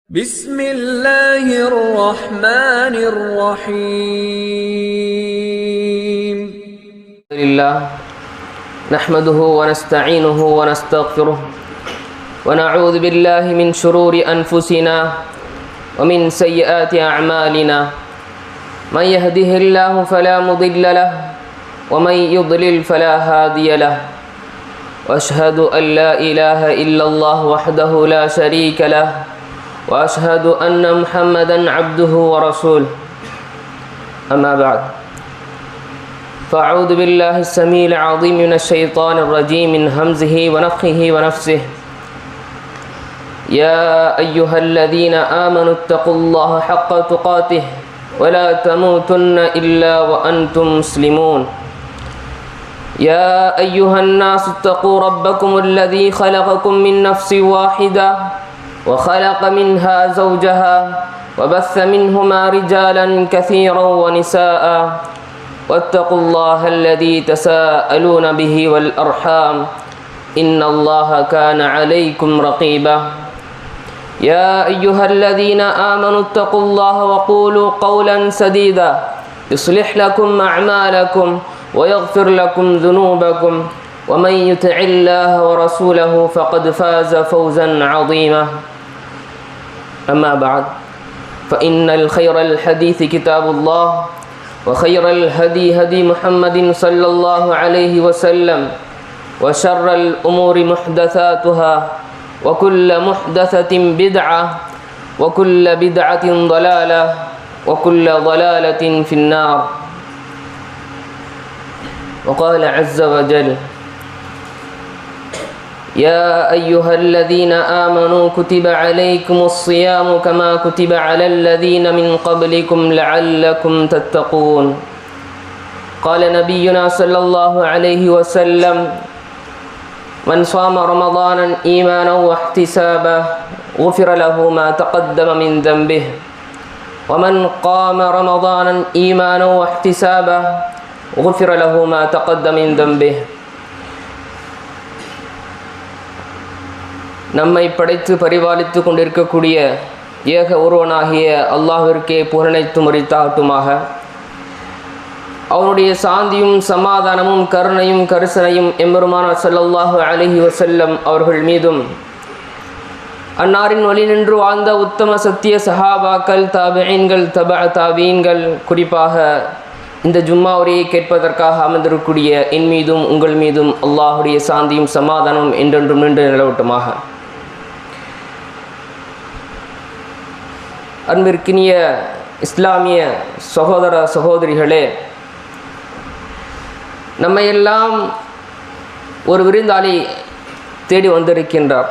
بسم الله الرحمن الرحيم. لله نحمده ونستعينه ونستغفره ونعوذ بالله من شرور أنفسنا ومن سيئات أعمالنا. من يهده الله فلا مضل له ومن يضلل فلا هادي له. وأشهد أن لا إله إلا الله وحده لا شريك له وأشهد أن محمدًا عبده ورسوله. أما بعد، فأعوذ بالله السميع العظيم من الشيطان الرجيم من همزه ونفخه ونفسه. يا أيها الذين آمنوا اتقوا الله حق تقاته ولا تموتن إلا وأنتم مسلمون. يا أيها الناس اتقوا ربكم الذي خلقكم من نفس واحدة وخلق منها زوجها وبث منهما رجالا كثيرا ونساء واتقوا الله الذي تساءلون به والأرحام إن الله كان عليكم رقيبا. يا أيها الذين آمنوا اتقوا الله وقولوا قولا سديدا يصلح لكم أعمالكم ويغفر لكم ذنوبكم ومن يطع الله ورسوله فقد فاز فوزا عظيما. أما بعد، فإن الخير الحديث كتاب الله وخير الهدي هدي محمد صلى الله عليه وسلم وشر الأمور محدثاتها وكل محدثة بدعة وكل بدعة ضلالة وكل ضلالة في النار. وقال عز وجل: يا أيها الذين آمنوا كتب عليكم الصيام كما كتب على الذين من قبلكم لعلكم تتقون. قال نبينا صلى الله عليه وسلم: من صام رمضانا إيمانا واحتسابا غفر له ما تقدم من ذنبه ومن قام رمضانا إيمانا واحتسابا غفر له ما تقدم من ذنبه. நம்மை படைத்து பரிபாலித்து கொண்டிருக்கக்கூடிய ஏக ஒருவனாகிய அல்லாஹ்விற்கே புகழனைத்தும் உரித்தாகட்டுமாக. அவனுடைய சாந்தியும் சமாதானமும் கருணையும் கரிசனையும் எம்பெருமானார் ஸல்லல்லாஹு அலைஹி வஸல்லம் அவர்கள் மீதும், அன்னாரின் வழி நின்று வாழ்ந்த உத்தம சத்திய சஹாபாக்கள், தாபிஈன்கள், தாபீன்கள், குறிப்பாக இந்த ஜும்மா உரையை கேட்பதற்காக அமர்ந்திருக்கக்கூடிய என் மீதும் உங்கள் மீதும் அல்லாஹுடைய சாந்தியும் சமாதானமும் என்றென்றும் நின்று நிலவட்டுமாக. அன்பிற்கினிய இஸ்லாமிய சகோதர சகோதரிகளே, நம்மையெல்லாம் ஒரு விருந்தாளி தேடி வந்திருக்கின்றார்.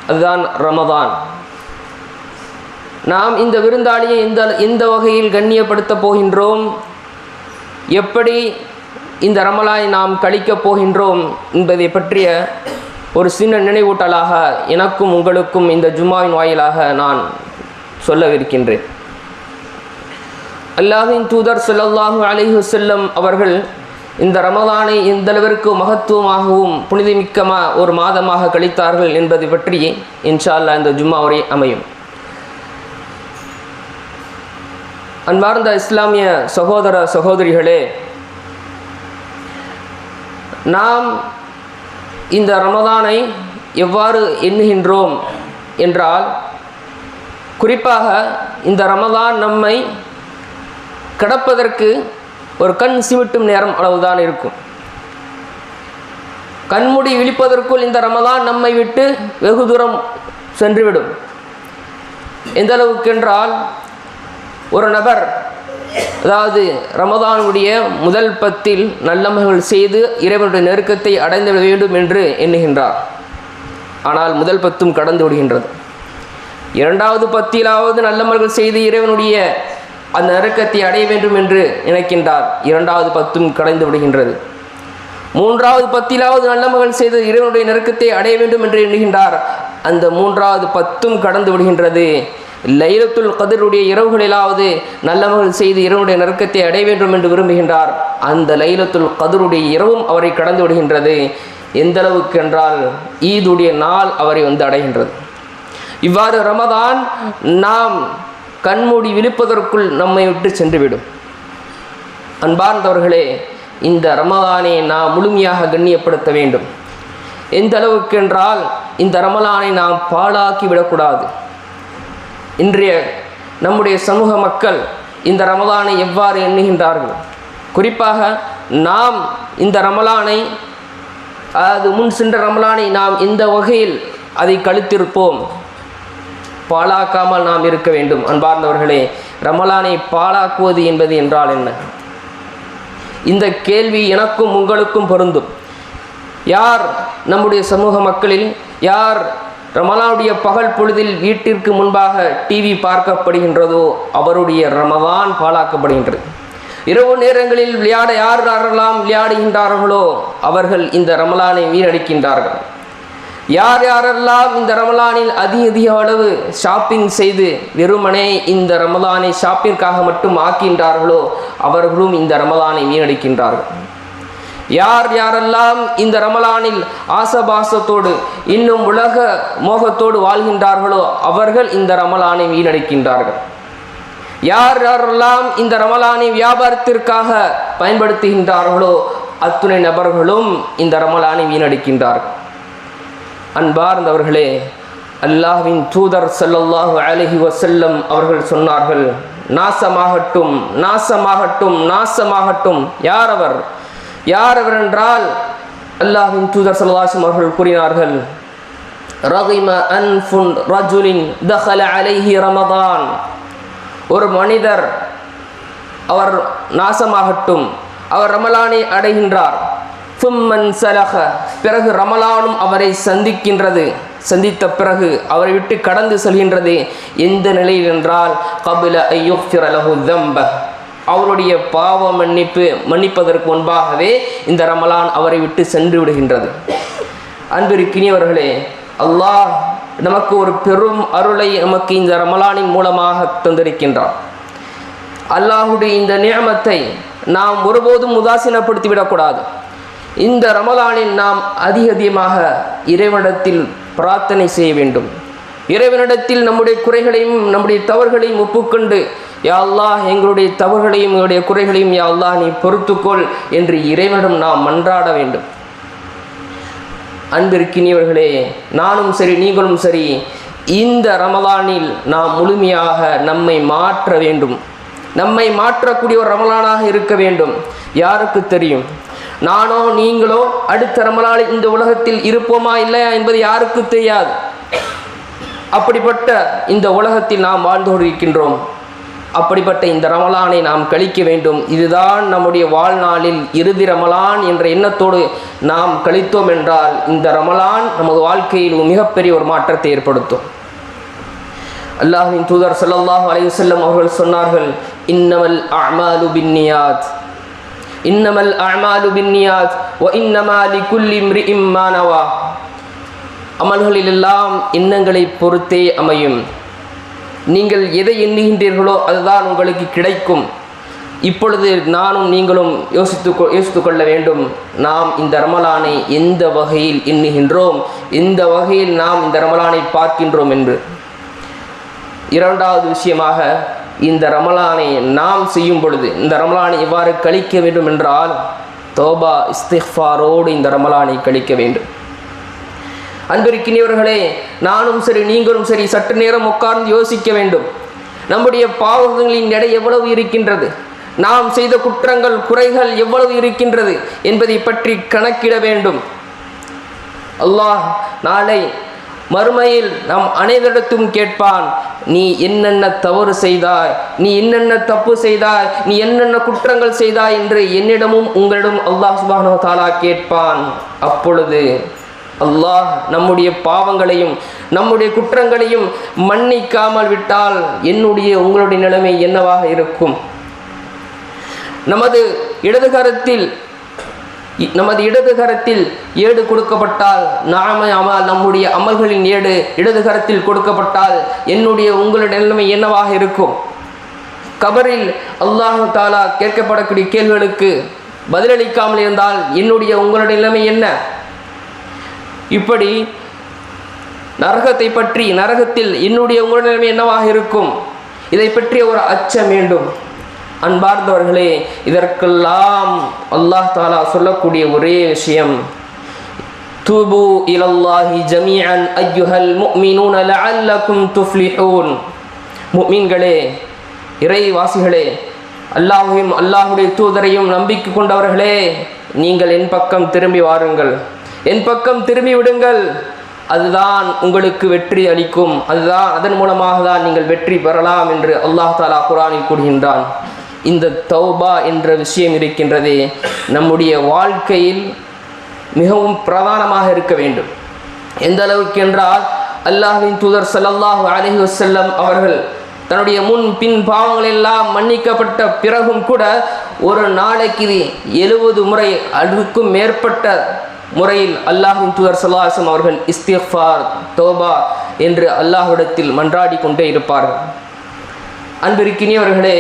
அதுதான் ரமதான். நாம் இந்த விருந்தாளியை இந்த வகையில் கண்ணியப்படுத்தப் போகின்றோம், எப்படி இந்த ரமலானை நாம் கழிக்கப் போகின்றோம் என்பதை பற்றிய ஒரு சின்ன நினைவூட்டலாக எனக்கும் உங்களுக்கும் இந்த ஜும்மாவின் வாயிலாக நான் சொல்லவிருக்கின்றேன். அல்லாஹ்வின் தூதர் ஸல்லல்லாஹு அலைஹி வஸல்லம் அவர்கள் இந்த ரமலானை எந்தளவிற்கு மகத்துவமாகவும் புனிதமிக்க ஒரு மாதமாக கழித்தார்கள் என்பதை பற்றி இன்ஷா அல்லாஹ் இந்த ஜும்மா உரை அமையும். அன்பார்ந்த இஸ்லாமிய சகோதர சகோதரிகளே, நாம் இந்த ரமதானை எவ்வாறு எண்ணுகின்றோம் என்றால், குறிப்பாக இந்த ரமதான் நம்மை கடப்பதற்கு ஒரு கண் சிமிட்டும் நேரம் அளவுதான் இருக்கும். கண்மூடி விழிப்பதற்குள் இந்த ரமதான் நம்மை விட்டு வெகு தூரம் சென்றுவிடும். எந்த அளவுக்கு என்றால், ஒரு நபர், அதாவது ரமதானுடைய முதல் 10 நல்லமல்கள் செய்து இறைவனுடைய நெருக்கத்தை அடைந்து வேண்டும் என்று எண்ணுகின்றார். ஆனால் முதல் 10 கடந்து விடுகின்றது. 2வது 10 நல்லமல்கள் செய்து இறைவனுடைய அந்த நெருக்கத்தை அடைய வேண்டும் என்று நினைக்கின்றார். 2வது 10 கடந்து விடுகின்றது. 3வது 10 நல்லமல்கள் செய்து இறைவனுடைய நெருக்கத்தை அடைய வேண்டும் என்று எண்ணுகின்றார். அந்த 3வது 10 கடந்து விடுகின்றது. லைலத்துல் கத்ருடைய இரவுகளிலாவது நல்லமல்கள் செய்து இறைவனுடைய நெருக்கத்தை அடைய வேண்டும் என்று விரும்புகின்றார். அந்த லைலத்துல் கத்ருடைய இரவும் அவரை கடந்து விடுகின்றது. எந்த அளவுக்கு என்றால், ஈதுடைய நாள் அவரை அடைகின்றது. இவ்வாறு ரமதான் நாம் கண்மூடி விழிப்பதற்குள் நம்மை விட்டு சென்றுவிடும். அன்பார்ந்தவர்களே, இந்த ரமதானை நாம் முழுமையாக கண்ணியப்படுத்த வேண்டும். எந்த அளவுக்கு என்றால் இந்த ரமலானை நாம் பாழாக்கி விடக்கூடாது. இன்றைய நம்முடைய சமூக மக்கள் இந்த ரமலானை எவ்வாறு எண்ணுகின்றார்கள்? குறிப்பாக நாம் இந்த ரமலானை, அது முன் சென்ற ரமலானை நாம் இந்த வகையில் அதை கழித்திருப்போம், பாழாக்காமல் நாம் இருக்க வேண்டும். அன்பார்ந்தவர்களே, ரமலானை பாழாக்குவது என்பது என்றால் என்ன? இந்த கேள்வி எனக்கும் உங்களுக்கும் பொருந்தும். யார் நம்முடைய சமூக மக்களில் யார் ரமலானுடைய பகல் பொழுதில் வீட்டிற்கு முன்பாக டிவி பார்க்கப்படுகின்றதோ அவருடைய ரமலான் பாழாக்கப்படுகின்றது. இரவு நேரங்களில் யாரெல்லாம் விளையாடுகின்றார்களோ அவர்கள் இந்த ரமலானை வீணடிக்கின்றார்கள். யாரெல்லாம் இந்த ரமலானில் அதிக அளவு ஷாப்பிங் செய்து வெறுமனே இந்த ரமலானை ஷாப்பிற்காக மட்டும் ஆக்கின்றார்களோ அவர்களும் இந்த ரமலானை வீணடிக்கின்றார்கள். யாரெல்லாம் இந்த ரமலானில் ஆசபாசத்தோடு இன்னும் உலக மோகத்தோடு வாழ்கின்றார்களோ அவர்கள் இந்த ரமலானை வீணடிக்கின்றார்கள். யாரெல்லாம் இந்த ரமலானை வியாபாரத்திற்காக பயன்படுத்துகின்றார்களோ அத்துணை நபர்களும் இந்த ரமலானை வீணடிக்கின்றார்கள். அன்பார்ந்தவர்களே, அல்லாஹ்வின் தூதர் ஸல்லல்லாஹு அலைஹி வஸல்லம் அவர்கள் சொன்னார்கள், நாசமாகட்டும் நாசமாகட்டும் நாசமாகட்டும். யார் அவர் என்றால் அல்லாஹ்வின் தூதர் ஸல்லல்லாஹு அலைஹி வஸல்லம் அவர்கள் கூறினார்கள், ரகிம அன்ஃபுன் ரஜுலின் தഖல அலைஹி ரமதான். ஒரு மனிதர் அவர் நாசமாகட்டும், அவர் ரமலானை அடைகின்றார். சும்மன் சலக, பிறகு ரமலானும் அவரை சந்தித்த பிறகு அவரை விட்டு கடந்து செல்கின்றது. எந்த நிலையில் என்றால் கபில ஐயுஃபிர லஹு தம்ப, அவருடைய பாவ மன்னிப்பதற்கு முன்பாகவே இந்த ரமலான் அவரை விட்டு சென்று விடுகின்றது. அன்பிற்கினியவர்களே, அல்லாஹ் நமக்கு ஒரு பெரும் அருளை நமக்கு இந்த ரமலானின் மூலமாக தந்திருக்கின்றார். அல்லாஹுடைய இந்த நியமத்தை நாம் ஒருபோதும் உதாசீனப்படுத்தி விடக்கூடாது. இந்த ரமலானில் நாம் அதிகமாக இறைவனிடத்தில் பிரார்த்தனை செய்ய வேண்டும். இறைவனிடத்தில் நம்முடைய குறைகளையும் நம்முடைய தவறுகளையும் ஒப்புக்கொண்டு, யா அல்லாஹ் எங்களுடைய தவறுகளையும் எங்களுடைய குறைகளையும் யா அல்லாஹ் நீ பொறுத்துக்கொள் என்று இறைவனிடம் நாம் மன்றாட வேண்டும். அன்பிற்கினியவர்களே, நானும் சரி நீங்களும் சரி இந்த ரமலானில் நாம் முழுமையாக நம்மை மாற்ற வேண்டும். நம்மை மாற்றக்கூடிய ஒரு ரமலானாக இருக்க வேண்டும். யாருக்கு தெரியும், நானோ நீங்களோ அடுத்த ரமலானில் இந்த உலகத்தில் இருப்போமா இல்லையா என்பது யாருக்கு தெரியாது. அப்படிப்பட்ட இந்த உலகத்தில் நாம் வாழ்ந்து கொண்டிருக்கின்றோம். அப்படிப்பட்ட இந்த ரமலானை நாம் கழிக்க வேண்டும். இதுதான் நம்முடைய வாழ்நாளில் இறுதி ரமலான் என்ற எண்ணத்தோடு நாம் கழித்தோம் என்றால் இந்த ரமலான் நமது வாழ்க்கையில் மிகப்பெரிய ஒரு மாற்றத்தை ஏற்படுத்தும். அல்லாஹ்வின் தூதர் ஸல்லல்லாஹு அலைஹி வஸல்லம் அவர்கள் சொன்னார்கள், இன்னமல் அஅமாலு பின்னியாத், இன்னமல் அஅமாலு பின்னியாத் வ இன்னமா லிகுல்லி இம்ரிஇம் மா நவா. அமல்களில் எல்லாம் எண்ணங்களை பொறுத்தே அமையும். நீங்கள் எதை எண்ணுகின்றீர்களோ அதுதான் உங்களுக்கு கிடைக்கும். இப்பொழுது நானும் நீங்களும் யோசித்து கொள்ள வேண்டும், நாம் இந்த ரமலானை எந்த வகையில் எண்ணுகின்றோம், எந்த வகையில் நாம் இந்த ரமலானை பார்க்கின்றோம் என்று. இரண்டாவது விஷயமாக, இந்த ரமலானை நாம் செய்யும் பொழுது இந்த ரமலானை எவ்வாறு கழிக்க வேண்டும் என்றால் தௌபா இஸ்திக்ஃபாரோடு இந்த ரமலானை கழிக்க வேண்டும். அன்பிற்கினியவர்களே, நானும் சரி நீங்களும் சரி சற்று நேரம் உட்கார்ந்து யோசிக்க வேண்டும். நம்முடைய பாவங்களின் எடை எவ்வளவு இருக்கின்றது, நாம் செய்த குற்றங்கள் குறைகள் எவ்வளவு இருக்கின்றது என்பதை பற்றி கணக்கிட வேண்டும். அல்லாஹ் நாளை மறுமையில் நாம் அனைவரிடத்தும் கேட்பான், நீ என்னென்ன தவறு செய்தாய், நீ என்னென்ன தப்பு செய்தாய், நீ என்னென்ன குற்றங்கள் செய்தாய் என்று என்னிடமும் உங்களிடம் அல்லாஹ் சுப்ஹானஹு வ தஆலா கேட்பான். அப்பொழுது அல்லாஹ் நம்முடைய பாவங்களையும் நம்முடைய குற்றங்களையும் மன்னிக்காமல் விட்டால் உங்களுடைய நிலைமை என்னவாக இருக்கும்? நமது இடது கரத்தில் ஏடு கொடுக்கப்பட்டால், நம்முடைய அமல்களின் ஏடு இடது கரத்தில் கொடுக்கப்பட்டால் உங்களுடைய நிலைமை என்னவாக இருக்கும்? கபரில் அல்லாஹ் தஆலா கேட்கப்படக்கூடிய கேள்விகளுக்கு பதிலளிக்காமல் இருந்தால் உங்களுடைய நிலைமை என்ன? இப்படி நரகத்தை பற்றி, நரகத்தில் என்னுடைய உங்களுடைய நிலைமை என்னவாக இருக்கும், இதை பற்றிய ஒரு அச்சம் வேண்டும். அன்பார்ந்தவர்களே, இதற்கெல்லாம் அல்லாஹ் தஆலா சொல்லக்கூடிய ஒரே விஷயம், தூபு இலல்லாஹி ஜமீஅன் அய்யுஹல் முஃமினூன லஅல்லகும் துஃப்லிஹூன். முஃமின்களே, இறைவாசிகளே, அல்லாஹ்வையும் அல்லாஹ்வுடைய தூதரையும் நம்பிக்கை கொண்டவர்களே, நீங்கள் என் பக்கம் திரும்பி வாருங்கள், என் பக்கம் திரும்பி விடுங்கள். அதுதான் உங்களுக்கு வெற்றி அளிக்கும், அதுதான் அதன் மூலமாக தான் நீங்கள் வெற்றி பெறலாம் என்று அல்லாஹ் தஆலா குர்ஆனில் கூறுகின்றான். இந்த தௌபா என்ற விஷயம் இருக்கின்றதே, நம்முடைய வாழ்க்கையில் மிகவும் பிரதானமாக இருக்க வேண்டும். எந்த அளவுக்கு என்றால், அல்லாஹ்வின் தூதர் ஸல்லல்லாஹு அலைஹி வஸல்லம் அவர்கள் தன்னுடைய முன் பின் பாவங்கள் எல்லாம் மன்னிக்கப்பட்ட பிறகும் கூட ஒரு நாளைக்கு 70 முறை அதுக்கும் மேற்பட்ட முறையில் அல்லாஹ்வின் தூதர் ஸல்லல்லாஹு அலைஹி வஸல்லம் அவர்கள் இஸ்திக்ஃபார், தௌபா என்று அல்லாஹ்விடத்தில் மன்றாடி கொண்டே இருப்பார்கள். அன்பிற்கினியவர்களே,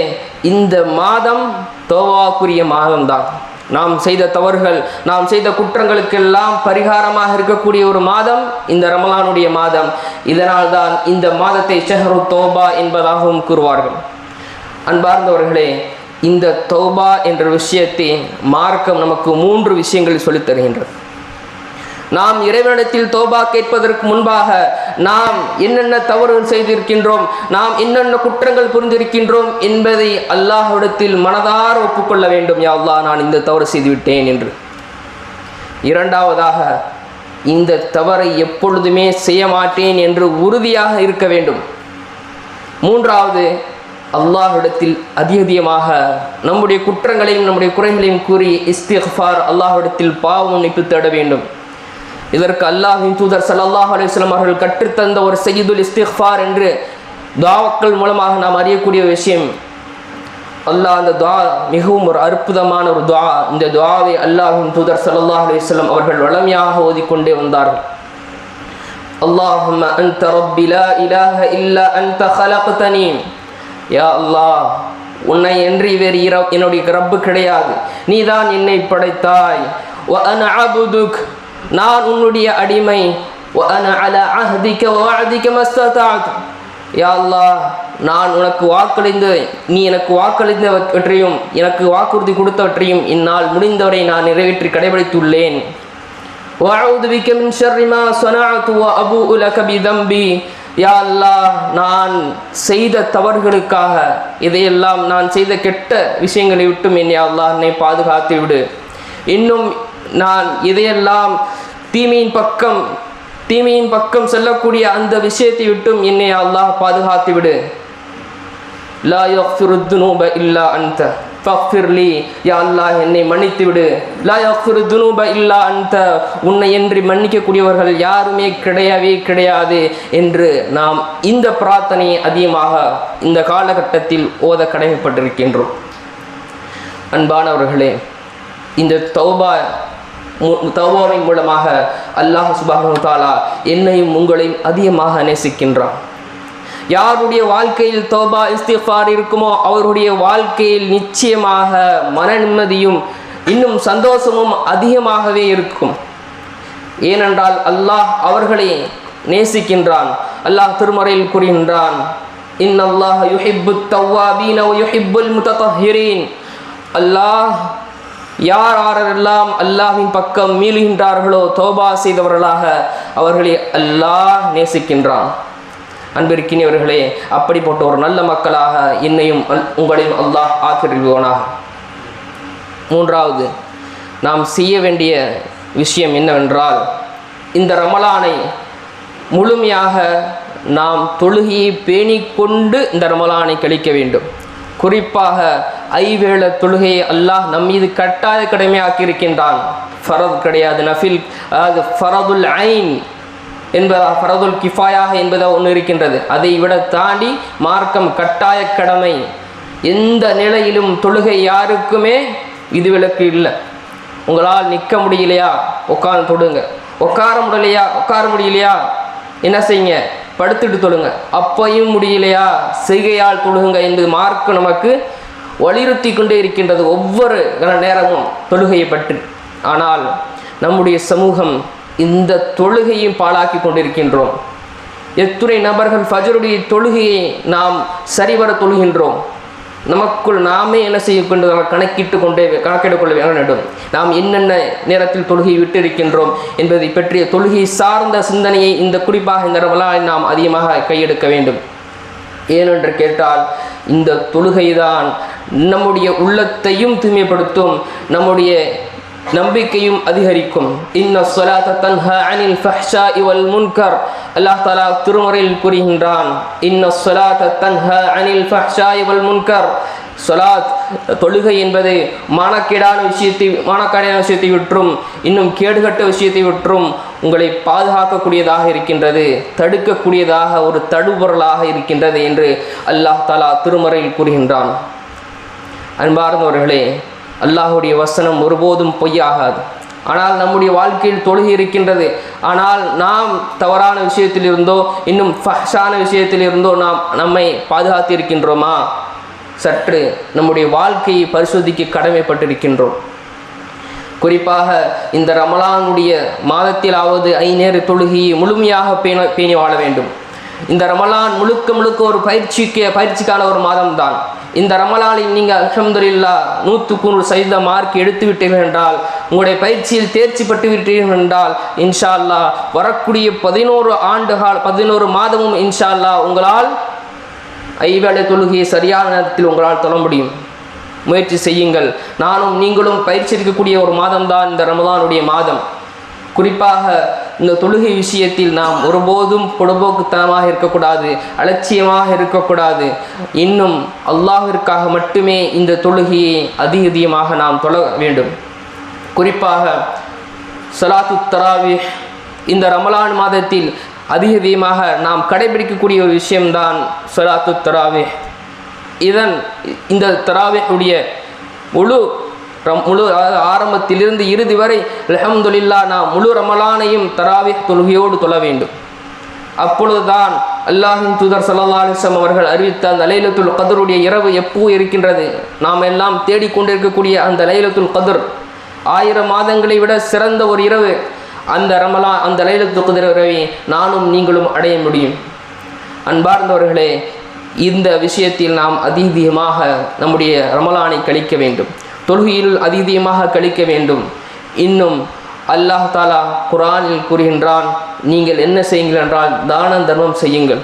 இந்த மாதம் தௌபாக்குரிய மாதம்தான். நாம் செய்த தவறுகள், நாம் செய்த குற்றங்களுக்கெல்லாம் பரிகாரமாக இருக்கக்கூடிய ஒரு மாதம் இந்த ரமலானுடைய மாதம். இதனால் தான் இந்த மாதத்தை ஷஹ்ரு தௌபா என்பதாகவும் கூறுவார்கள். அன்பார்ந்தவர்களே, இந்த தௌபா என்ற விஷயத்தை மார்க்கம் நமக்கு 3 விஷயங்கள் சொல்லித் தருகின்றது. நாம் இறைவனிடத்தில் தௌபா கேட்பதற்கு முன்பாக நாம் என்னென்ன தவறுகள் செய்திருக்கின்றோம், நாம் என்னென்ன குற்றங்கள் புரிந்திருக்கின்றோம் என்பதை அல்லாஹ்விடத்தில் மனதார ஒப்புக்கொள்ள வேண்டும். யா அல்லாஹ், நான் இந்த தவறு செய்துவிட்டேன் என்று. இரண்டாவதாக, இந்த தவறை எப்பொழுதுமே செய்ய மாட்டேன் என்று உறுதியாக இருக்க வேண்டும். மூன்றாவது, அல்லாஹ்விடத்தில் அதிகமாக நம்முடைய குற்றங்களையும் நம்முடைய குறைகளையும் கூறி இஸ்திக்ஃபார், அல்லாஹ்விடத்தில் பாவ மன்னிப்பு தேட வேண்டும். இதற்கு அல்லாஹ்வின் தூதர் ஸல்லல்லாஹு அலைஹி வஸல்லம் அவர்கள் கற்றுத்தந்த ஒரு சய்யிதுல் இஸ்திக்ஃபார் என்று துஆக்கள் மூலமாக நாம் அறியக்கூடிய விஷயம். அல்லாஹ் அந்த துஆ மிகவும் ஒரு அற்புதமான ஒரு துஆ. இந்த துஆவை அல்லாஹ்வின் தூதர் ஸல்லல்லாஹு அலைஹி வஸல்லம் அவர்கள் வளமையாக ஓதிக்கொண்டே வந்தார்கள். அல்லாஹும்ம அன்த ரப்பி லா இலாஹ இல்லா அன்த ஹலக்தனி. யா அல்லாஹ், உன்னை என்று வேறு என்னுடைய ரப்பு கிடையாது, நீதான் என்னை படைத்தாய். வ அன அபுதுக், நான் உன்னுடைய அடிமை. வஅன அலா அஹ்திக வஅதிக மஸ்ததஅத். யா அல்லாஹ், நான் உனக்கு வாக்களித்து நீ எனக்கு வாக்களித்தவற்றையும் எனக்கு வாக்குறுதி கொடுத்தவற்றையும் என்னால் முடிந்தவரை நான் நிறைவேற்றி கடைபிடித்துள்ளேன். வஅஊது பிக மின் ஷர்ரி மா ஸனஅது வ அபூஉ லக பிதம்பி. யா அல்லாஹ், நான் செய்த தவறுகளுக்காக, இதையெல்லாம் நான் செய்த கெட்ட விஷயங்களை விட்டும் என்னை அல்லாஹ் என்னை பாதுகாத்து விடு. இன்னும் நான் இதையெல்லாம் தீமையின் பக்கம் செல்லக்கூடிய அந்த விஷயத்தை விட்டும் என்னை அல்லாஹ் பாதுகாத்து விடு. லா யக்ஃபிரு துனூப இல்லா அன்த ஃபக்ஃபிர்லி. யா அல்லாஹ், என்னை மன்னித்து விடு. லா யக்ஃபிரு துனூப இல்லா அன்த, உன்னை என்று மன்னிக்கக்கூடியவர்கள் யாருமே கிடையாது என்று நாம் இந்த பிரார்த்தனையை அதிகமாக இந்த காலகட்டத்தில் ஓத கடமைப்பட்டிருக்கின்றோம். அன்பானவர்களே, இந்த தௌபாவின் மூலமாக அல்லாஹ் சுப்ஹானஹு வ தஆலா என்னையும் உங்களையும் அதிகமாக நேசிக்கின்றான். யாருடைய வாழ்க்கையில் தௌபா இஸ்திக்ஃபார் இருக்குமோ அவருடைய வாழ்க்கையில் நிச்சயமாக மன நிம்மதியும் இன்னும் சந்தோஷமும் அதிகமாகவே இருக்கும். ஏனென்றால் அல்லாஹ் அவர்களை நேசிக்கின்றான். அல்லாஹ் திருமறையில் கூறுகின்றான், இன்னல்லாஹ யுஹிப்புத் தவ்வாபீன வ யுஹிப்புல் முத்ததஹ்ஹிரீன். அல்லாஹ் யாரெல்லாம் அல்லாஹ்வின் பக்கம் மீளுகின்றார்களோ, தௌபா செய்தவர்களாக அவர்களை அல்லாஹ் நேசிக்கின்றான். அன்பிற்கினியவர்களே, அப்படிப்பட்ட ஒரு நல்ல மக்களாக என்னையும் உங்களையும் அல்லாஹ் ஆக்கிடுவானாக. மூன்றாவது, நாம் செய்ய வேண்டிய விஷயம் என்னவென்றால், இந்த ரமலானை முழுமையாக நாம் தொழுகையை பேணிக்கொண்டு இந்த ரமலானை கழிக்க வேண்டும். குறிப்பாக ஐவேளை தொழுகையை அல்லாஹ் நம் மீது கட்டாய கடமையாக்கியிருக்கின்றான். ஃபரத் கிடையாது, நஃபில், அதாவது ஃபரதுல் ஐன் என்பதா ஃபரதுல் கிஃபாயாக என்பதா ஒன்று இருக்கின்றது. அதை விட தாண்டி மார்க்கம் கட்டாய கடமை. எந்த நிலையிலும் தொழுகை யாருக்குமே விதிவிலக்கு இல்லை. உங்களால் நிற்க முடியலையா, உட்கார்ந்து தொழுங்க. உட்கார முடியலையா என்ன செய்யுங்க, படுத்துட்டு தொழுங்க. அப்பையும் முடியலையா செய்கையால் தொழுகுங்க என்பது மார்க்கம் நமக்கு வலியுறுத்தி கொண்டே இருக்கின்றது ஒவ்வொரு நேரமும் தொழுகையை பற்றி. ஆனால் நம்முடைய சமூகம் இந்த தொழுகையும் பாழாக்கி கொண்டிருக்கின்றோம். எத்துணை நபர்கள் ஃபஜ்ருடைய தொழுகையை நாம் சரிவர தொழுகின்றோம்? நமக்குள் நாமே என்ன செய்ய கொண்டு கணக்கிட்டு கொள்ள வேண்டும். நாம் என்னென்ன நேரத்தில் தொழுகை விட்டு இருக்கின்றோம் என்பதை பற்றிய தொழுகை சார்ந்த சிந்தனையை குறிப்பாக இந்த ரமலானில் நாம் அதிகமாக கையெடுக்க வேண்டும். ஏனென்று கேட்டால் இந்த தொழுகைதான் நம்முடைய உள்ளத்தையும் தூய்மைப்படுத்தும், நம்முடைய நம்பிக்கையும் அதிகரிக்கும். இன்ன ஸலாத தன்ஹா அனில் ஃபஹ்ஷாஇ வல் முன்கர். அல்லாஹ் தஆலா திருமறையில் கூறுகின்றான், இன்ன ஸலாத தன்ஹா அனில் ஃபஹ்ஷாஇ வல் முன்கர். ஸலாத் தொழுகை என்பது மானக்கேடான விஷயத்தை விற்றும் இன்னும் கேடுகட்ட விஷயத்தை விற்றும் உங்களை பாதுகாக்கக்கூடியதாக இருக்கின்றது, தடுக்கக்கூடியதாக ஒரு தடுபொருளாக இருக்கின்றது என்று அல்லாஹ் தஆலா திருமறையில் கூறுகின்றான். அன்பார்ந்தவர்களே, அல்லாஹுடைய வசனம் ஒருபோதும் பொய்யாகாது. ஆனால் நம்முடைய வாழ்க்கையில் தொழுகை இருக்கின்றது. ஆனால் நாம் தவறான விஷயத்தில் இருந்தோ இன்னும் ஃபஹ்ஷான விஷயத்தில் இருந்தோ நாம் நம்மை பாதுகாத்து இருக்கின்றோமா? சற்று நம்முடைய வாழ்க்கையை பரிசோதிக்க கடமைப்பட்டிருக்கின்றோம். குறிப்பாக இந்த ரமலானுடைய மாதத்திலாவது 5 நேர தொழுகையை முழுமையாக பேணி வாழ வேண்டும். இந்த ரமலான் முழுக்க ஒரு பயிற்சிக்கான ஒரு மாதம்தான். இந்த ரமலானில் நீங்கள் அல்ஹம்துலில்லாஹ் 100% மார்க் எடுத்து விட்டீர்கள் என்றால், உங்களுடைய பயிற்சியில் தேர்ச்சி பெற்று விட்டீர்கள் என்றால், இன்ஷா அல்லாஹ் வரக்கூடிய 11 மாதமும் இன்ஷா அல்லாஹ் உங்களால் 5 வேளை தொழுகையை சரியான நேரத்தில் உங்களால் தொழ முடியும். முயற்சி செய்யுங்கள். நானும் நீங்களும் பயிற்சி இருக்கக்கூடிய ஒரு மாதம்தான் இந்த ரமலானுடைய மாதம். குறிப்பாக இந்த தொழுகை விஷயத்தில் நாம் ஒருபோதும் பொடுபோக்குத்தனமாக இருக்கக்கூடாது, அலட்சியமாக இருக்கக்கூடாது. இன்னும் அல்லாஹ்விற்காக மட்டுமே இந்த தொழுகையை அதிகமாக நாம் தொழ வேண்டும். குறிப்பாக ஸலாத்து தராவீஹ் இந்த ரமலான் மாதத்தில் அதிகமாக நாம் கடைபிடிக்கக்கூடிய ஒரு விஷயம்தான் ஸலாத்து தராவீஹ். இந்த தராவீஹுடைய முழு ஆரம்பத்திலிருந்து இறுதி வரை அல்ஹம்துலில்லாஹ் நாம் முழு ரமலானையும் தராவீஹ் தொழுகையோடு தொழ வேண்டும். அப்பொழுதுதான் அல்லாஹ்வின் தூதர் ஸல்லல்லாஹு அலைஹி வஸல்லம் அவர்கள் அறிவித்த அந்த லைலத்துல் கத்ருடைய இரவு எப்போ இருக்கின்றது, நாம் எல்லாம் தேடிக்கொண்டிருக்கக்கூடிய அந்த லைலத்துல் கத்ர் 1000 மாதங்களை விட சிறந்த ஒரு இரவு. அந்த லைலத்துல் கத்ர் இரவை நானும் நீங்களும் அடைய முடியும். அன்பார்ந்தவர்களே, இந்த விஷயத்தில் நாம் அதிகமாக நம்முடைய ரமலானை கழிக்க வேண்டும், தொழுகையில் அதிகமாக கழிக்க வேண்டும். இன்னும் அல்லாஹ் தஆலா குர்ஆனில் கூறுகின்றான், நீங்கள் என்ன செய்யுங்கள் என்றால் தான தர்மம் செய்யுங்கள்.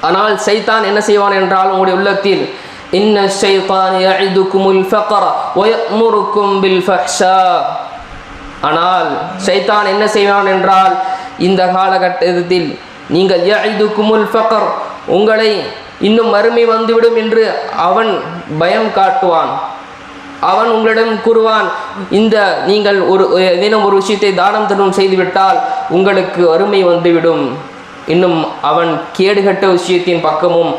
ஆனால் ஷைத்தான் என்ன செய்வான் என்றால், உங்களுடைய உள்ளத்தில் இன்ன ஷைத்தான யஇதுகுமுல் ஃபக்ர வ யஅமுருக்கும் பில் ஃபஹ்ஷா. ஆனால் ஷைத்தான் என்ன செய்வான் என்றால், இந்த காலகட்டத்தில் நீங்கள் யஇதுகுமுல் ஃபக்ர், உங்களை இன்னும் மறுமை வந்துவிடும் என்று அவன் பயம் காட்டுவான். அவன் உங்களிடம் கூறுவான், நீங்கள் தினம் ஒரு விஷயத்தை தானம் தர்மம் செய்துவிட்டால் உங்களுக்கு வறுமை வந்துவிடும். இன்னும் அவன் கேடுகட்ட விஷயத்தின் பக்கமும்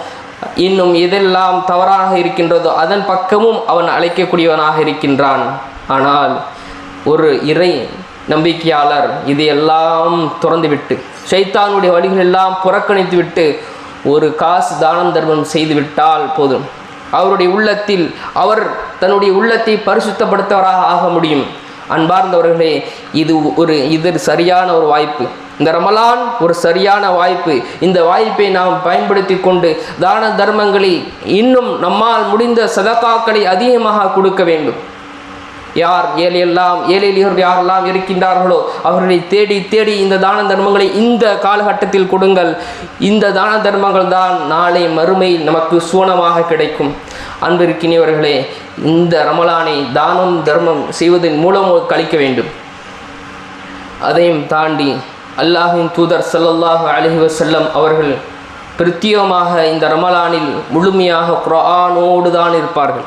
இன்னும் எதெல்லாம் தவறாக இருக்கின்றதோ அதன் பக்கமும் அவன் அழைக்கக்கூடியவனாக இருக்கின்றான். ஆனால் ஒரு இறை நம்பிக்கையாளர் இதையெல்லாம் துறந்துவிட்டு ஷைத்தானுடைய வழிகள் எல்லாம் புறக்கணித்து விட்டு ஒரு காசு தானம் தர்மம் செய்துவிட்டால் போதும், அவருடைய உள்ளத்தில் அவர் தன்னுடைய உள்ளத்தை பரிசுத்தப்படுத்தவராக ஆக முடியும். அன்பார்ந்தவர்களே, இது சரியான ஒரு வாய்ப்பு. இந்த ரமலான் ஒரு சரியான வாய்ப்பு. இந்த வாய்ப்பை நாம் பயன்படுத்தி கொண்டு தான தர்மங்களை இன்னும் நம்மால் முடிந்த சதகாக்களை அதிகமாக கொடுக்க வேண்டும். ஏழைகள் யாரெல்லாம் இருக்கின்றார்களோ அவர்களை தேடி இந்த தான தர்மங்களை இந்த காலகட்டத்தில் கொடுங்கள். இந்த தான தர்மங்கள் தான் நாளை மறுமையில் நமக்கு சூனமாக கிடைக்கும். அன்பிற்கினியவர்களே, இந்த ரமலானை தானம் தர்மம் செய்வதன் மூலம் கழிக்க வேண்டும். அதையும் தாண்டி அல்லாஹ்வின் தூதர் ஸல்லல்லாஹு அலைஹி வஸல்லம் அவர்கள் பிரத்யேகமாக இந்த ரமலானில் முழுமையாக குர்ஆனோடு தான் இருப்பார்கள்.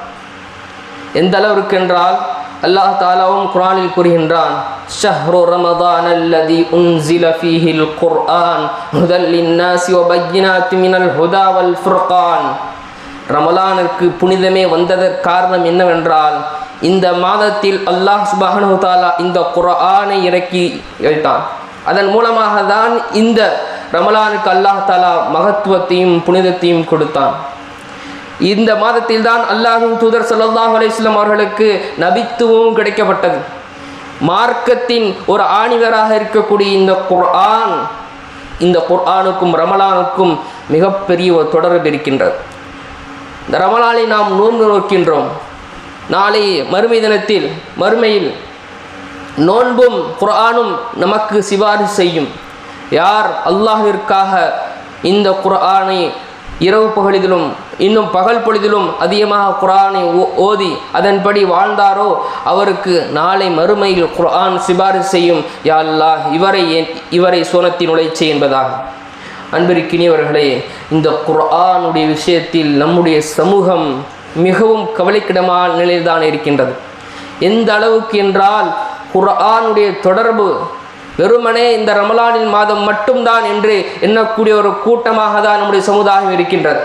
எந்த அளவிற்கு என்றால், அல்லாஹ் தஆலாவும் குர்ஆனில் கூறுகின்றான், ஷஹ்ரு ரமதான் அல்லதி உன்ஸில ஃபீஹில் குர்ஆன் ஹுதல் லின்னாஸி வ பய்யினாத்தின் மினல் ஹுதா வல் ஃபுர்கான். ரமலானுக்கு புனிதமே வந்ததற்கு காரணம் என்னவென்றால், இந்த மாதத்தில் அல்லாஹ் சுப்ஹானஹு வ தஆலா இந்த குர்ஆனை இறக்கி வைத்தான். அதன் மூலமாக தான் இந்த ரமலானுக்கு அல்லாஹ் தஆலா மகத்துவத்தையும் புனிதத்தையும் கொடுத்தான். இந்த மாதத்தில் தான் அல்லாஹ்வின் தூதர் ஸல்லல்லாஹு அலைஹி வஸல்லம் அவர்களுக்கு நபித்துவமும் கிடைக்கப்பட்டது. மார்க்கத்தின் ஒரு ஆணிவராக இருக்கக்கூடிய இந்த குர்ஆன் இந்த குர்ஆனுக்கும் ரமலானுக்கும் மிகப்பெரிய ஒரு தொடர்பு இருக்கின்றது. இந்த ரமலானை நாம் நோன்பு நோக்கின்றோம். நாளை மறுமை தினத்தில் மறுமையில் நோன்பும் குர்ஆனும் நமக்கு சிபாரிசு செய்யும். யார் அல்லாஹ்விற்காக இந்த குர்ஆனை இரவு பகலிலும் இன்னும் பகல் பொழுதிலும் அதிகமாக குர்ஆனை ஓதி அதன்படி வாழ்ந்தாரோ அவருக்கு நாளை மறுமையில் குர்ஆன் சிபாரிசு செய்யும், யா அல்லாஹ் இவரை சோனத்தின் நுழைச்சே என்பதாக. அன்பிற்கினியவர்களே, இந்த குர்ஆனுடைய விஷயத்தில் நம்முடைய சமூகம் மிகவும் கவலைக்கிடமான நிலையில்தான் இருக்கின்றது. எந்த அளவுக்கு என்றால் குர்ஆனுடைய தொடர்பு வெறுமனே இந்த ரமலானின் மாதம் மட்டும்தான் என்று எண்ணக்கூடிய ஒரு கூட்டமாக தான் நம்முடைய சமுதாயம் இருக்கின்றது.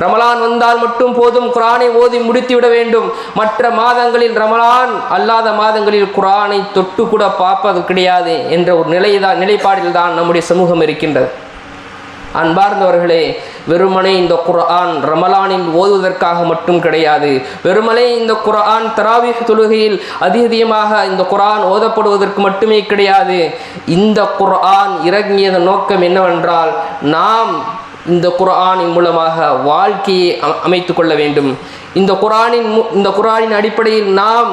ரமலான் வந்தால் மட்டும் போதும், குர்ஆனை ஓதி முடித்துவிட வேண்டும். மற்ற மாதங்களில் ரமலான் அல்லாத மாதங்களில் குர்ஆனை தொட்டு கூட பார்ப்பது கிடையாது என்ற ஒரு நிலைப்பாடில் தான் நம்முடைய சமூகம் இருக்கின்றது. அன்பார்ந்தவர்களே, வெறுமனே இந்த குர்ஆன் ரமலானில் ஓதுவதற்காக மட்டும் கிடையாது. வெறுமனே இந்த குர்ஆன் தராவீஹ் தொழுகையில் அதிகமாக இந்த குர்ஆன் ஓதப்படுவதற்கு மட்டுமே கிடையாது. இந்த குர்ஆன் இறங்கியதன் நோக்கம் என்னவென்றால், நாம் இந்த குர்ஆனின் மூலமாக வாழ்க்கையை அமைத்து கொள்ள வேண்டும். இந்த குர்ஆனின் அடிப்படையில் நாம்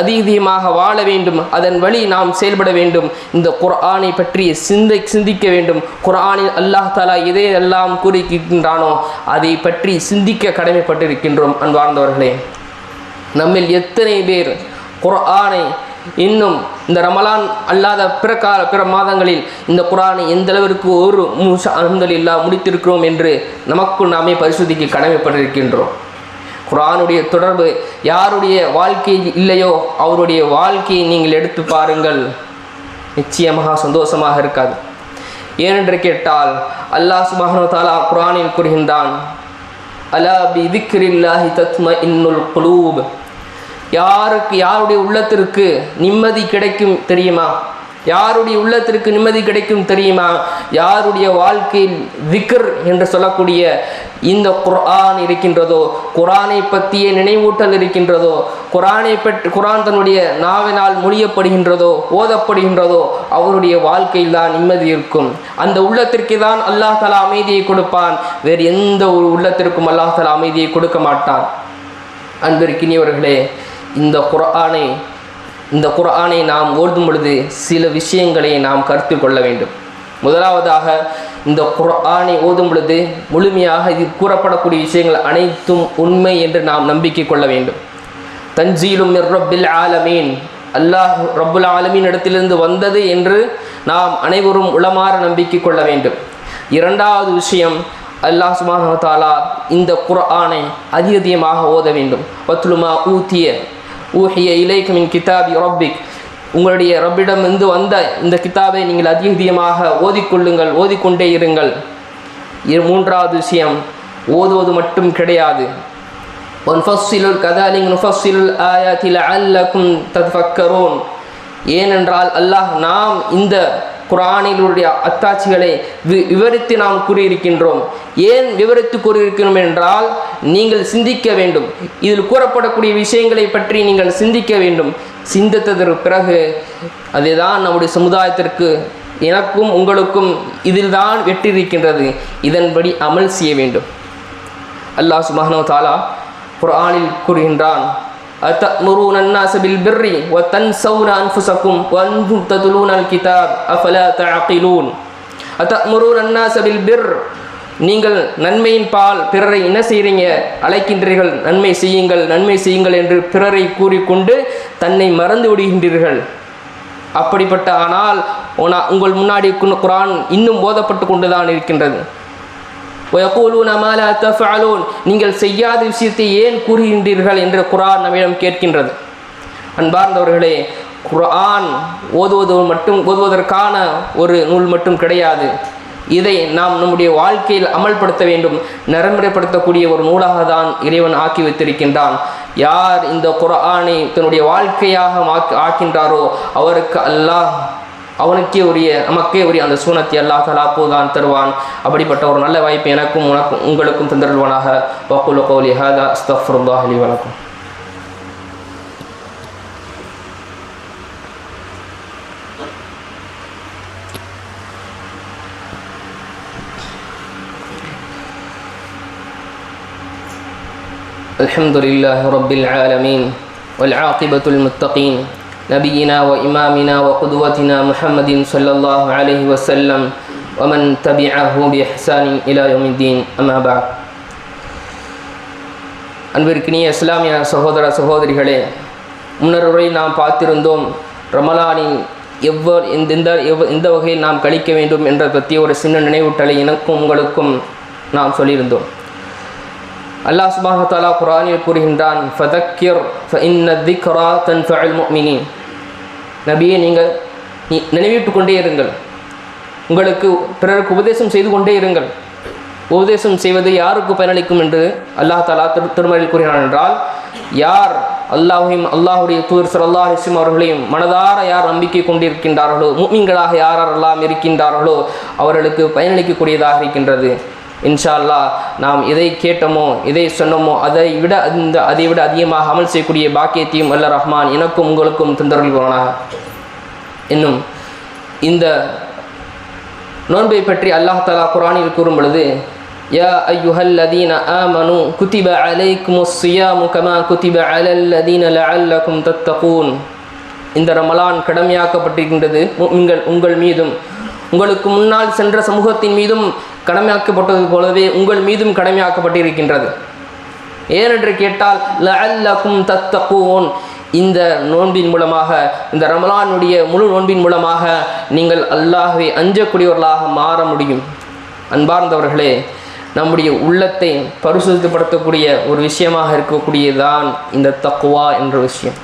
அதிகமாக வாழ வேண்டும். அதன் வழி நாம் செயல்பட வேண்டும். இந்த குர்ஆனை பற்றி சிந்திக்க வேண்டும். குர்ஆனில் அல்லாஹ் தஆலா எதையெல்லாம் கூறியிருக்கின்றானோ அதை பற்றி சிந்திக்க கடமைப்பட்டிருக்கின்றோம். அன்பார்ந்தவர்களே, நம்மில் எத்தனை பேர் குர்ஆனை இன்னும் இந்த ரமலான் அல்லாத பிற மாதங்களில் இந்த குர்ஆனை எந்த அளவிற்கு ஒரு அல்ஹம்துலில்லாஹ் முடித்திருக்கிறோம் என்று நமக்குள் நாமே பரிசோதிக்க கடமைப்பட்டிருக்கின்றோம். குர்ஆனுடைய தொடர்பு யாருடைய வாழ்க்கையில் இல்லையோ அவருடைய வாழ்க்கையை நீங்கள் எடுத்து பாருங்கள், நிச்சயமாக சந்தோஷமாக இருக்காது. ஏனென்று கேட்டால் அல்லாஹ் சுப்ஹானஹு வ தஆலா குர்ஆனில் கூறுகின்றான், அலா பி திக்ரில்லாஹி தத்மஇன்னுல் குலூப். யாருடைய உள்ளத்திற்கு நிம்மதி கிடைக்கும் தெரியுமா? யாருடைய உள்ளத்திற்கு நிம்மதி கிடைக்கும் தெரியுமா? யாருடைய வாழ்க்கையில் திக்ர் என்று சொல்லக்கூடிய இந்த குர்ஆன் இருக்கின்றதோ, குர்ஆனை பற்றிய நினைவூட்டல் இருக்கின்றதோ, குர்ஆன் தன்னுடைய நாவினால் மொழியப்படுகின்றதோ, ஓதப்படுகின்றதோ, அவருடைய வாழ்க்கையில் தான் நிம்மதி இருக்கும். அந்த உள்ளத்திற்கு தான் அல்லாஹ் தஆலா அமைதியை கொடுப்பான். வேறு எந்த ஒரு உள்ளத்திற்கும் அல்லாஹ் தஆலா அமைதியை கொடுக்க மாட்டான். அன்பிற்கினியவர்களே, இந்த குர்ஆனை நாம் ஓதும் பொழுது சில விஷயங்களை நாம் கருத்தில் கொள்ள வேண்டும். முதலாவதாக, இந்த குர்ஆனை ஓதும் பொழுது முழுமையாக இதில் கூறப்படக்கூடிய விஷயங்கள் அனைத்தும் உண்மை என்று நாம் நம்பிக்கை கொள்ள வேண்டும். தன்சீலும் மிர் ரப்பில் ஆலமீன், அல்லாஹ் ரப்புல் ஆலமீன் இடத்திலிருந்து வந்தது என்று நாம் அனைவரும் உளமாற நம்பிக்கை கொள்ள வேண்டும். இரண்டாவது விஷயம், அல்லாஹ் சுப்ஹானஹு வ தஆலா இந்த குர்ஆனை அதிகமாக ஓத வேண்டும். வத்லுமா ஊஹிய இலைக மின் கிதாபி ரப்பிக், உங்களுடைய ரப்பிடமிருந்து வந்த இந்த கிதாபை நீங்கள் அதிகமாக ஓதிக்கொள்ளுங்கள், ஓதிக்கொண்டே இருங்கள். மூன்றாவது விஷயம், ஓதுவது மட்டும் கிடையாது. ஏனென்றால் அல்லாஹ் நாம் இந்த குர்ஆனிலுடைய அத்தாட்சிகளை விவரித்து நாம் கூறியிருக்கின்றோம். ஏன் விவரித்து கூறியிருக்கிறோம் என்றால், நீங்கள் சிந்திக்க வேண்டும். இதில் கூறப்படக்கூடிய விஷயங்களை பற்றி நீங்கள் சிந்திக்க வேண்டும். சிந்தித்ததற்கு பிறகு அதுதான் நம்முடைய சமுதாயத்திற்கு, எனக்கும் உங்களுக்கும் இதில் தான் வெற்றி இருக்கின்றது. இதன்படி அமல் செய்ய வேண்டும். அல்லாஹ் சுப்ஹானஹு வ தஆலா குர்ஆனில் கூறுகின்றான், أتأمرون الناس بالبر وتنسون أنفسكم وأنتم تتلون الكتاب أفلا تعقلون. أتأمرون الناس بالبر, நீங்கள் நன்மையின் பால் பிறரை என்ன செய்கிறீங்க? அழைக்கின்றீர்கள், நன்மை செய்யுங்கள், நன்மை செய்யுங்கள் என்று பிறரை கூறிக்கொண்டு தன்னை மறந்து விடுகின்றீர்கள். அப்படிப்பட்ட ஆனால் உங்கள் முன்னாடி குர்ஆன் இன்னும் ஓதப்பட்டு கொண்டுதான் இருக்கின்றது. وَيَقُولُونَ مَا لَا تَفْعَلُونَ, நீங்கள் செய்யாத விஷயத்தை ஏன் கூறுகின்றீர்கள் என்று குர்ஆன் நம்மிடம் கேட்கின்றது. அன்பார்ந்தவர்களே, குர்ஆன் ஓதுவதற்கான ஒரு நூல் மட்டும் கிடையாது. இதை நாம் நம்முடைய வாழ்க்கையில் அமல்படுத்த வேண்டும். நடைமுறைப்படுத்தக்கூடிய ஒரு நூலாக தான் இறைவன் ஆக்கி வைத்திருக்கின்றான். யார் இந்த குர்ஆனை தன்னுடைய வாழ்க்கையாக ஆக்கின்றாரோ அவருக்கு அல்லாஹ் அவனுக்கே நமக்கே உரிய அந்த சூனத்தை அல்லாஹ் தஆலா அப்போதுதான் தருவான். அப்படிப்பட்ட ஒரு நல்ல வாய்ப்பை எனக்கும் உங்களுக்கும் தந்தருள்வானாக. வक़ூலு கௌலி ஹாதா அஸ்தக்ஃபிருல்லாஹ் லி வ லக்கும். الحمد لله رب العالمين والعاقبة المتقين نبينا وإمامنا وقدوتنا محمد صلى الله عليه وسلم ومن تبعه بإحسان إلى يوم الدين أما بعد. அன்பிற்கினிய இஸ்லாமிய சகோதர சகோதரிகளே, முன்னரை நாம் பார்த்திருந்தோம் ரமலானின் எந்த வகையில் நாம் கழிக்க வேண்டும் என்ற பற்றிய ஒரு சின்ன நினைவூட்டலை எனக்கும் உங்களுக்கும் நாம் சொல்லியிருந்தோம். அல்லாஹ் சுப்ஹானஹு வ தஆலா குர்ஆனில் கூறுகின்றான், ஃபதக்கிர் ஃபஇன்ன ذிக்ரா தன்ஃபஉல் முஃமினீன். நபியே, நீங்கள் நினைவூட்டிக் கொண்டே இருங்கள், உங்களுக்கு பிறருக்கு உபதேசம் செய்து கொண்டே இருங்கள். உபதேசம் செய்வது யாருக்கு பயனளிக்கும் என்று அல்லாஹ் தஆலா திருமறையில் கூறினான் என்றால், யார் அல்லாஹையும் அல்லாஹுடைய தூதர் ஸல்லல்லாஹு அலைஹி வஸல்லம் அவர்களையும் மனதார யார் நம்பிக்கை கொண்டிருக்கின்றார்களோ, முஃமின்களாக யாரெல்லாம் இருக்கின்றார்களோ அவர்களுக்கு பயனளிக்கக்கூடியதாக இருக்கின்றது. இன்ஷா அல்லாஹ் நாம் எதை கேட்டோமோ எதை சொன்னோமோ அதை விட அதிகமாக அமல் செய்யக்கூடிய பாக்கியத்தையும் அல்ல ரஹ்மான் எனக்கும் உங்களுக்கும் தந்தருள்வானாக. இன்னும் இந்த நோன்பை பற்றி அல்லாஹ் தஆலா குர்ஆனில் கூறும் பொழுது, யா அய்யுஹல்லதீன ஆமனு குதிப அலைக்குமுஸ் ஸியாமு கமா குதிப அலல்லதீன லஅல்லகும் தத்தகூன். இந்த ரமலான் கடமையாக்கப்பட்டிருக்கின்றது உங்கள் மீதும் உங்களுக்கு முன்னால் சென்ற சமூகத்தின் மீதும் கடமையாக்கப்பட்டது போலவே உங்கள் மீதும் கடமையாக்கப்பட்டிருக்கின்றது. ஏனென்று கேட்டால் லஅல்லகும் தத்தகூன், இந்த நோன்பின் மூலமாக, இந்த ரமலானுடைய முழு நோன்பின் மூலமாக நீங்கள் அல்லாஹ்வை அஞ்சக்கூடியவர்களாக மாற முடியும். அன்பார்ந்தவர்களே, நம்முடைய உள்ளத்தை பரிசுத்தப்படுத்தக்கூடிய ஒரு விஷயமாக இருக்கக்கூடியதான் இந்த தக்வா என்ற விஷயம்.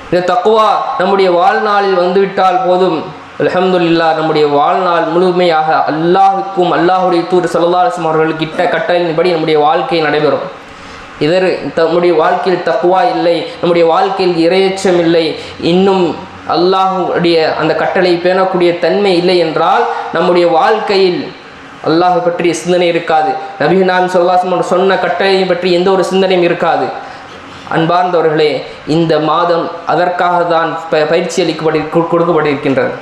இந்த தக்வா நம்முடைய வாழ்நாளில் வந்துவிட்டால் போதும், அல்ஹம்துலில்லாஹ், நம்முடைய வாழ்நாள் முழுமையாக அல்லாஹுக்கும் அல்லாஹுடைய தூதர் ஸல்லல்லாஹு அலைஹி வஸல்லம் அவர்களுக்கு இட்ட கட்டளையின்படி நம்முடைய வாழ்க்கை நடைபெறும். நம்முடைய வாழ்க்கையில் தக்வா இல்லை, நம்முடைய வாழ்க்கையில் இறையச்சம் இல்லை, இன்னும் அல்லாஹுடைய அந்த கட்டளை பேணக்கூடிய தன்மை இல்லை என்றால் நம்முடைய வாழ்க்கையில் அல்லாஹ் பற்றிய சிந்தனை இருக்காது. நபிகள் ஸல்லல்லாஹு அலைஹி வஸல்லம் சொன்ன கட்டளையை பற்றி எந்த ஒரு சிந்தனையும் இருக்காது. அன்பார்ந்தவர்களே, இந்த மாதம் அதற்காக தான் பயிற்சி கொடுக்கப்பட்டிருக்கின்றது.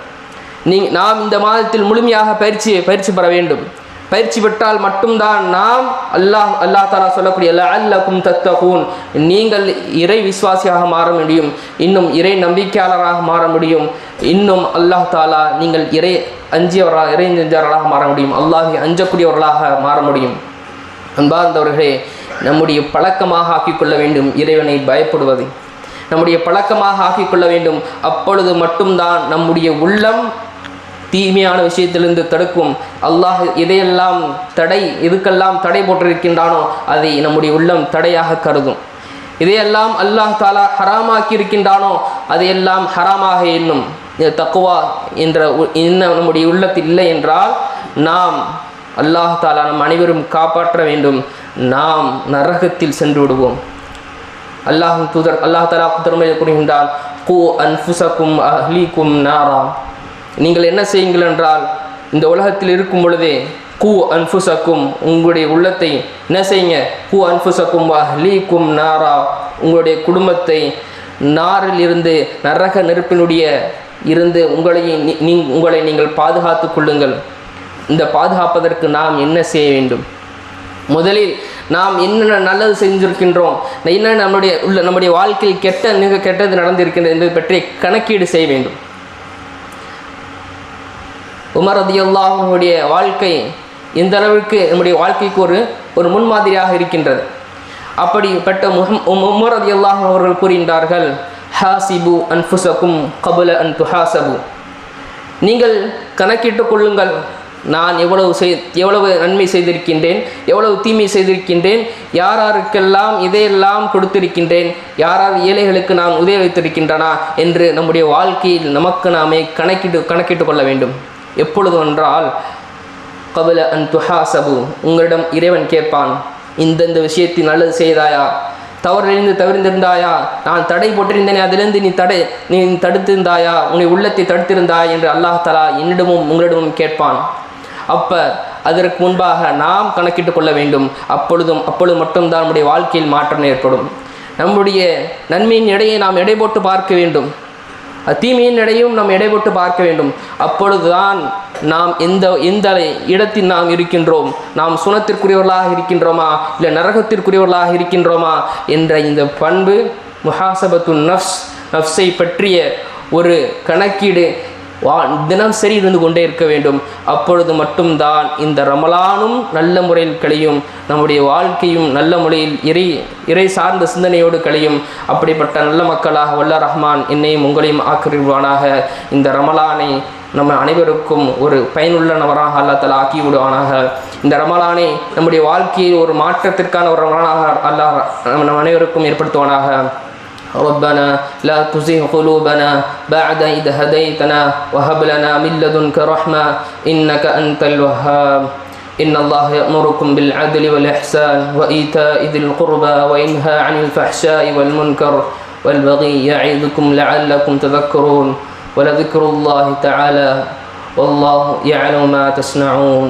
நாம் இந்த மாதத்தில் முழுமையாக பயிற்சி பெற வேண்டும். பயிற்சி பெற்றால் மட்டும்தான் நாம் அல்லாஹ் தஆலா சொல்லக்கூடிய லஅல்லகும் தத்தகூன், நீங்கள் இறை விசுவாசியாக மாற முடியும், இன்னும் இறை நம்பிக்கையாளராக மாற முடியும், இன்னும் அல்லாஹ் தஆலா நீங்கள் இறை நெஞ்சவர்களாக மாற முடியும், அல்லாஹ்வை அஞ்சக்கூடியவர்களாக மாற முடியும். அன்பார்ந்தவர்களே, நம்முடைய பழக்கமாக ஆக்கிக்கொள்ள வேண்டும் இறைவனை பயப்படுவதை, நம்முடைய பழக்கமாக ஆக்கிக்கொள்ள வேண்டும். அப்பொழுது மட்டும்தான் நம்முடைய உள்ளம் தீமையான விஷயத்திலிருந்து தடுக்கும். அல்லாஹ் எதுக்கெல்லாம் தடை போட்டிருக்கின்றானோ அதை நம்முடைய உள்ளம் தடையாக கருதும். இதையெல்லாம் அல்லாஹ் தஆலா ஹராமாக்கி இருக்கின்றானோ அதையெல்லாம் ஹராமாக எண்ணும். தக்வா என்ற நம்முடைய உள்ளத்தில் இல்லை என்றால் நாம் அல்லாஹ் தஆலா நம் அனைவரும் காப்பாற்ற வேண்டும், நாம் நரகத்தில் சென்று விடுவோம். அல்லாஹ் தஆலா திருமறையில் கூறுகின்றான், கூ அன்ஃபுஸகும் அஹ்லீக்கும் நாரா. நீங்கள் என்ன செய்யுங்கள் என்றால், இந்த உலகத்தில் இருக்கும் பொழுதே கூ அன்ஃபுஸக்கும், உங்களுடைய உள்ளத்தை என்ன செய்யுங்க, கூ அன்ஃபுஸக்கும் அஹ்லீக்கும் நாரா, உங்களுடைய குடும்பத்தை நாரில் இருந்து, நரக நெருப்பினுடைய இருந்து உங்களை நீங்கள் பாதுகாத்து கொள்ளுங்கள். இந்த பாதுகாப்பதற்கு நாம் என்ன செய்ய வேண்டும்? முதலில் நாம் என்னென்ன நல்லது செஞ்சிருக்கின்றோம், என்ன நம்முடைய வாழ்க்கையில் கெட்டது நடந்திருக்கின்றது என்பதை பற்றி கணக்கீடு செய்ய வேண்டும். உமர் ரலியல்லாஹு அன்ஹுடைய வாழ்க்கை எந்த அளவுக்கு நம்முடைய வாழ்க்கைக்கு ஒரு முன்மாதிரியாக இருக்கின்றது. அப்படிப்பட்ட உமர் ரலியல்லாஹு அன்ஹு அவர்கள் கூறுகின்றார்கள், ஹாசிபு அன்ஃபுஸகும் கப்ல அன் துஹாசபு. நீங்கள் கணக்கிட்டுக் கொள்ளுங்கள், நான் எவ்வளவு நன்மை செய்திருக்கின்றேன், எவ்வளவு தீமை செய்திருக்கின்றேன், யாருக்கெல்லாம் இதையெல்லாம் கொடுத்திருக்கின்றேன், யார் ஏழைகளுக்கு நான் உதவி வைத்திருக்கின்றனா என்று நம்முடைய வாழ்க்கையில் நமக்கு நாமே கணக்கிட்டு கொள்ள வேண்டும். எப்பொழுது என்றால், கப்ல அன் துஹாசபு, உங்களிடம் இறைவன் கேட்பான், இந்த விஷயத்தில் நல்லது செய்தாயா, தவறிந்திருந்தாயா, நான் தடை போட்டிருந்தேனே அதிலிருந்து நீ தடுத்திருந்தாயா, உன்னை உள்ளத்தை தடுத்திருந்தாயா என்று அல்லாஹ் தஆலா என்னிடமும் உங்களிடமும் கேட்பான். அதற்கு முன்பாக நாம் கணக்கிட்டு கொள்ள வேண்டும். அப்பொழுது மட்டும்தான் நம்முடைய வாழ்க்கையில் மாற்றம் ஏற்படும். நம்முடைய நன்மையின் எடையை நாம் எடை போட்டு பார்க்க வேண்டும். தீமையின் இடையும் நாம் எடைபோட்டு பார்க்க வேண்டும். அப்பொழுதுதான் நாம் எந்த இடத்தில் நாம் இருக்கின்றோம், நாம் சுனத்திற்குரியவர்களாக இருக்கின்றோமா இல்லை நரகத்திற்குரியவர்களாக இருக்கின்றோமா என்ற இந்த பண்பு முஹாசபத்து நஃப்ஸை பற்றிய ஒரு கணக்கீடு தினம் சரி இருந்து கொண்டே இருக்க வேண்டும். அப்பொழுது மட்டும்தான் இந்த ரமலானும் நல்ல முறையில் கழியும், நம்முடைய வாழ்க்கையும் நல்ல முறையில் இறை சார்ந்த சிந்தனையோடு கழியும். அப்படிப்பட்ட நல்ல மக்களாக வல்ல ரஹ்மான் என்னையும் உங்களையும் ஆக்கிடுவானாக. இந்த ரமலானை நம்ம அனைவருக்கும் ஒரு பயனுள்ள நபராக அல்லாஹ் தஆலா ஆக்கி விடுவானாக. இந்த ரமலானை நம்முடைய வாழ்க்கையில் ஒரு மாற்றத்திற்கான ஒரு ரமலானாக அல்லாஹ் நம் அனைவருக்கும் ஏற்படுத்துவானாக. ربنا لا تزغ قلوبنا بعد إذ هديتنا وهب لنا من لدنك رحمة إنك أنت الوهاب. إن الله يأمركم بالعدل والإحسان وإيتاء ذي القربى وينهى عن الفحشاء والمنكر والبغي يعظكم لعلكم تذكرون ولذكر الله تعالى والله يعلم ما تصنعون.